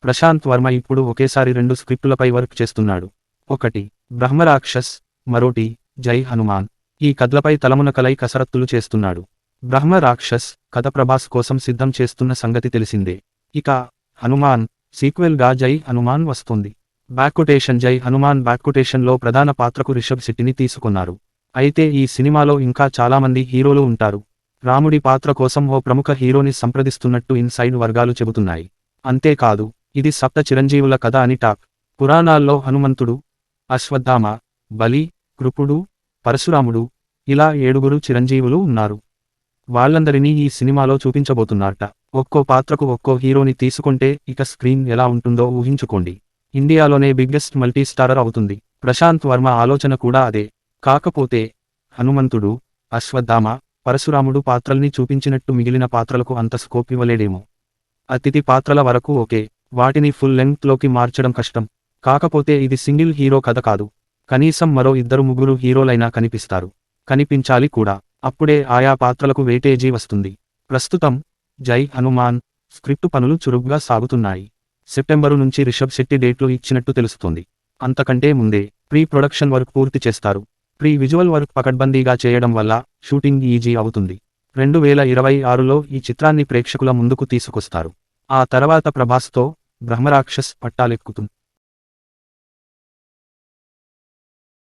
ప్రశాంత్ వర్మ ఇప్పుడు ఒకేసారి 2 స్క్రిప్టులపై వర్క్ చేస్తున్నాడు. ఒకటి బ్రహ్మరాక్షస్, మరోటి జై హనుమాన్. ఈ కథలపై తలమునకలై కసరత్తులు చేస్తున్నాడు. బ్రహ్మరాక్షస్ కథ ప్రభాస్ కోసం సిద్ధం చేస్తున్న సంగతి తెలిసిందే. ఇక హనుమాన్ సీక్వెల్గా జై హనుమాన్ వస్తుంది. జై హనుమాన్ బ్యాక్కొటేషన్లో ప్రధాన పాత్రకు రిషబ్ శెట్టిని తీసుకున్నారు. అయితే ఈ సినిమాలో ఇంకా చాలామంది హీరోలు ఉంటారు. రాముడి పాత్ర కోసం ఓ ప్రముఖ హీరోని సంప్రదిస్తున్నట్టు ఇన్సైడ్ వర్గాలు చెబుతున్నాయి. అంతేకాదు ఇది సప్త చిరంజీవుల కథ అని టాక్. పురాణాల్లో హనుమంతుడు, అశ్వత్థామ, బలి, కృపుడు, పరశురాముడు ఇలా 7 చిరంజీవులు ఉన్నారు. వాళ్ళందరినీ ఈ సినిమాలో చూపించబోతున్నారట. ఒక్కో పాత్రకు ఒక్కో హీరోని తీసుకుంటే ఇక స్క్రీన్ ఎలా ఉంటుందో ఊహించుకోండి. ఇండియాలోనే బిగ్గెస్ట్ మల్టీ స్టారర్ అవుతుంది. ప్రశాంత్ వర్మ ఆలోచన కూడా అదే. కాకపోతే హనుమంతుడు, అశ్వత్థామ, పరశురాముడు పాత్రల్ని చూపించినట్టు మిగిలిన పాత్రలకు అంత స్కోప్ ఇవ్వలేడేమో. అతిథి పాత్రల వరకు ఓకే, వాటిని ఫుల్ లెంగ్త్లోకి మార్చడం కష్టం. కాకపోతే ఇది సింగిల్ హీరో కథ కాదు. కనీసం మరో 2-3 హీరోలైనా కనిపిస్తారు. కనిపించాలి కూడా. అప్పుడే ఆయా పాత్రలకు వెయిటేజీ వస్తుంది. ప్రస్తుతం జై హనుమాన్ స్క్రిప్టు పనులు చురుగ్గా సాగుతున్నాయి. సెప్టెంబరు నుంచి రిషబ్ శెట్టి డేట్లు ఇచ్చినట్టు తెలుస్తోంది. అంతకంటే ముందే ప్రీ ప్రొడక్షన్ వర్క్ పూర్తి చేస్తారు. ప్రీ విజువల్ వర్క్ పకడ్బందీగా చేయడం వల్ల షూటింగ్ ఈజీ అవుతుంది. 2026లో ఈ చిత్రాన్ని ప్రేక్షకుల ముందుకు తీసుకొస్తారు. ఆ తర్వాత ప్రభాస్తో బ్రహ్మరాక్షస్ పట్టాలెక్కుతుంది.